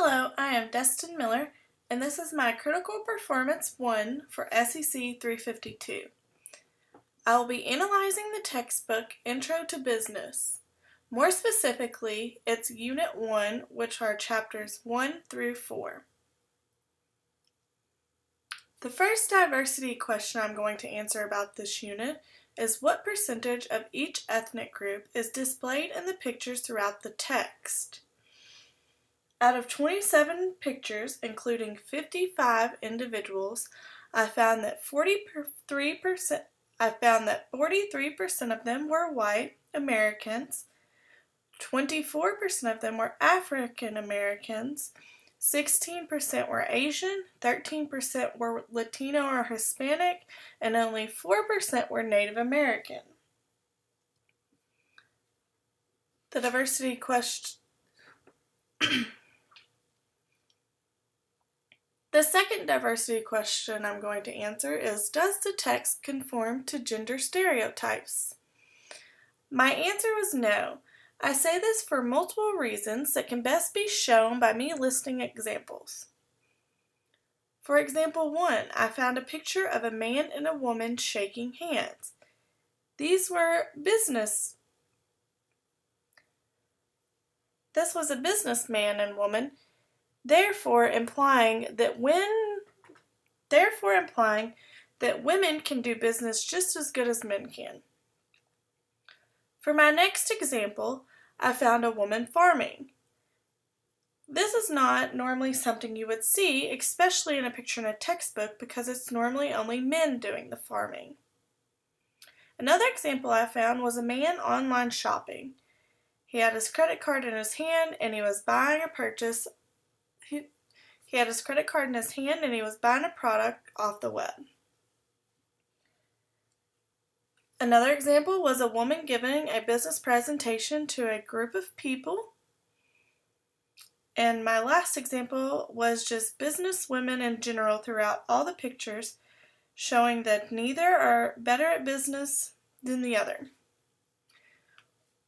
Hello, I am Destin Miller, and this is my Critical Performance 1 for SEC 352. I will be analyzing the textbook Intro to Business. More specifically, it's Unit 1, which are chapters 1 through 4. The first diversity question I'm going to answer about this unit is what percentage of each ethnic group is displayed in the pictures throughout the text. Out of 27 pictures, including 55 individuals, I found that 43% of them were white Americans, 24% of them were African Americans, 16% were Asian, 13% were Latino or Hispanic, and only 4% were Native American. The diversity question. The second diversity question I'm going to answer is, does the text conform to gender stereotypes? My answer was no. I say this for multiple reasons that can best be shown by me listing examples. For example 1, I found a picture of a man and a woman shaking hands. This was a businessman and woman, therefore implying that women can do business just as good as men can. For my next example, I found a woman farming. This is not normally something you would see, especially in a picture in a textbook, because it's normally only men doing the farming. Another example I found was a man online shopping. He had his credit card in his hand and he was buying a product off the web. Another example was a woman giving a business presentation to a group of people. And my last example was just business women in general throughout all the pictures, showing that neither are better at business than the other.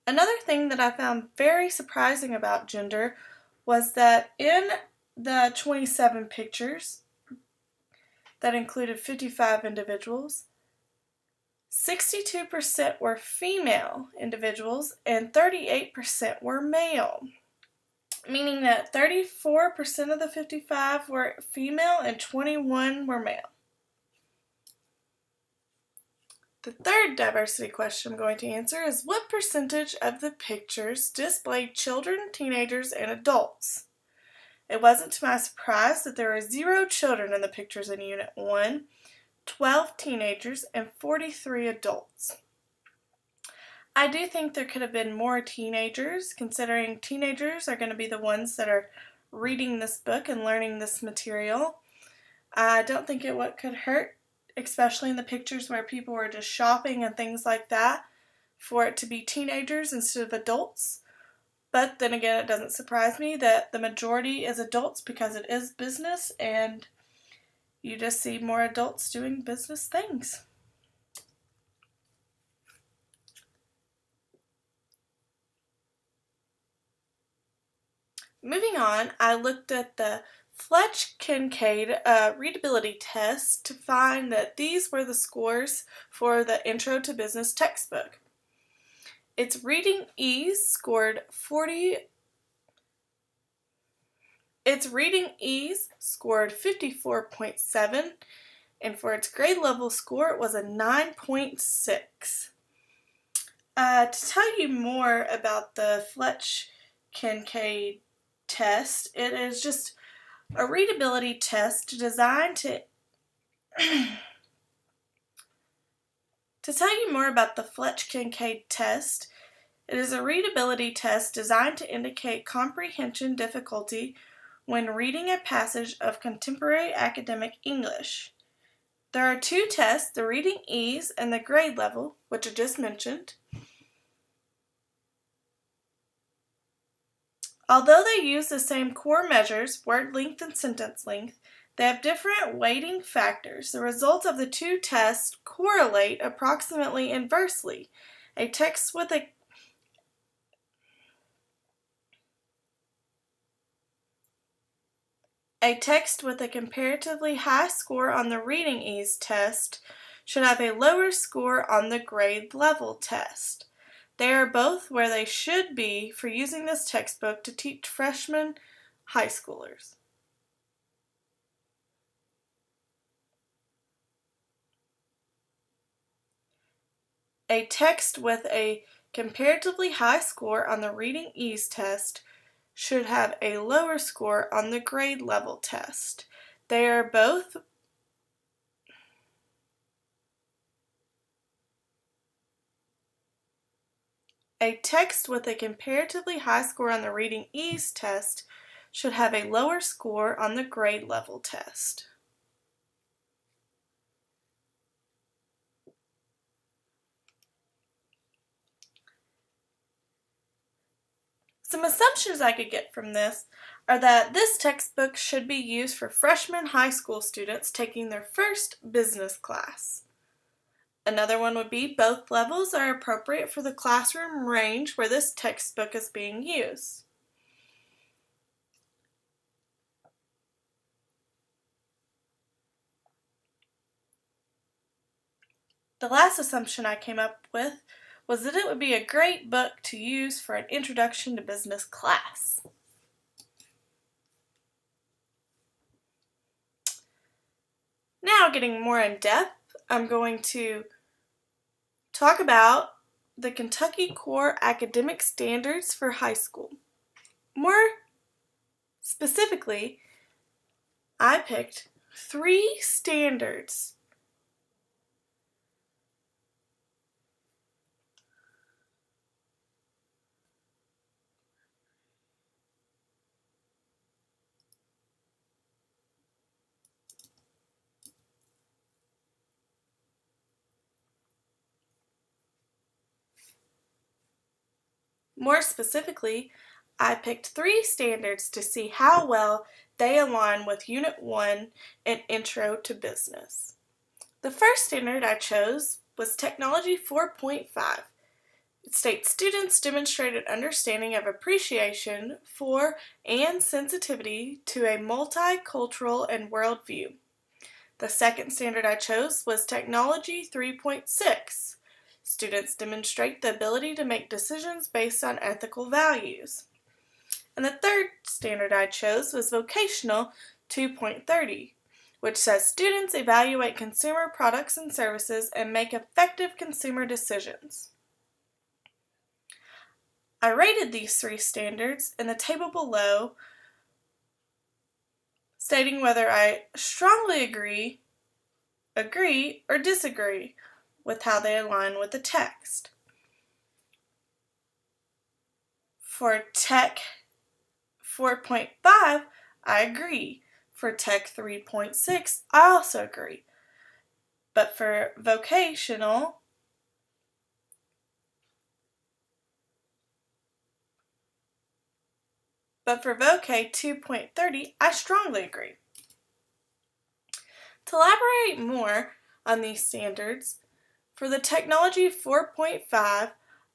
Another thing that I found very surprising about gender was that in the 27 pictures that included 55 individuals, 62% were female individuals and 38% were male, meaning that 34% of the 55 were female and 21 were male. The third diversity question I'm going to answer is, what percentage of the pictures displayed children, teenagers, and adults? It wasn't to my surprise that there were 0 children in the pictures in Unit 1, 12 teenagers, and 43 adults. I do think there could have been more teenagers, considering teenagers are going to be the ones that are reading this book and learning this material. I don't think it could hurt, especially in the pictures where people were just shopping and things like that, for it to be teenagers instead of adults. But then again, it doesn't surprise me that the majority is adults because it is business and you just see more adults doing business things. Moving on, I looked at the Fletch-Kincaid readability test to find that these were the scores for the Intro to Business textbook. Its reading ease scored 54.7, and for its grade level score it was a 9.6. To tell you more about the Fletch-Kincaid test, it is just a readability test designed to tell you more about the Fletch-Kincaid test, it is a readability test designed to indicate comprehension difficulty when reading a passage of contemporary academic English. There are 2 tests, the reading ease and the grade level, which I just mentioned. Although they use the same core measures, word length and sentence length, they have different weighting factors. The results of the 2 tests correlate approximately inversely. A text with a A text with a comparatively high score on the reading ease test should have a lower score on the grade level test. They are both where they should be for using this textbook to teach freshman high schoolers. A text with a comparatively high score on the reading ease test should have a lower score on the grade level test. They are both A text with a comparatively high score on the reading ease test should have a lower score on the grade level test. Some assumptions I could get from this are that this textbook should be used for freshman high school students taking their first business class. Another one would be both levels are appropriate for the classroom range where this textbook is being used. The last assumption I came up with was that it would be a great book to use for an introduction to business class. Now, getting more in depth, I'm going to talk about the Kentucky Core Academic Standards for High School. More specifically, I picked 3 standards More specifically, I picked 3 standards to see how well they align with Unit 1 and Intro to Business. The first standard I chose was Technology 4.5. It states students demonstrated understanding of appreciation for and sensitivity to a multicultural and worldview. The second standard I chose was Technology 3.6. Students demonstrate the ability to make decisions based on ethical values. And the third standard I chose was Vocational 2.30, which says students evaluate consumer products and services and make effective consumer decisions. I rated these 3 standards in the table below, stating whether I strongly agree, or disagree with how they align with the text. For Tech 4.5, I agree. For Tech 3.6, I also agree. But for Vocational, Voc 2.30, I strongly agree. To elaborate more on these standards, for the Technology 4.5,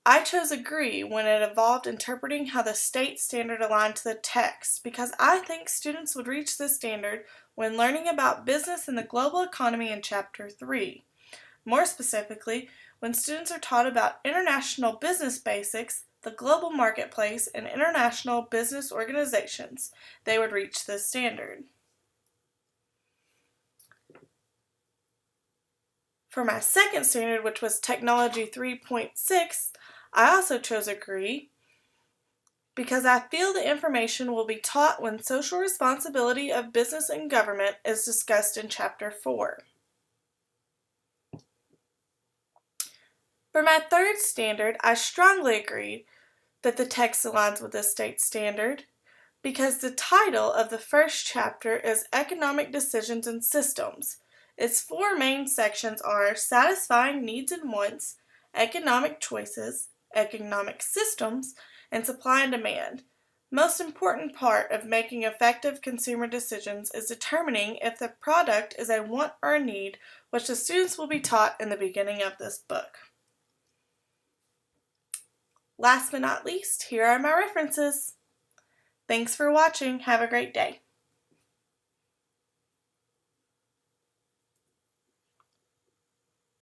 I chose agree when it involved interpreting how the state standard aligned to the text because I think students would reach this standard when learning about business and the global economy in Chapter 3. More specifically, when students are taught about international business basics, the global marketplace, and international business organizations, they would reach this standard. For my second standard, which was Technology 3.6, I also chose agree because I feel the information will be taught when social responsibility of business and government is discussed in Chapter 4. For my third standard, I strongly agree that the text aligns with the state standard because the title of the first chapter is Economic Decisions and Systems. Its 4 main sections are Satisfying Needs and Wants, Economic Choices, Economic Systems, and Supply and Demand. Most important part of making effective consumer decisions is determining if the product is a want or a need, which the students will be taught in the beginning of this book. Last but not least, here are my references. Thanks for watching. Have a great day.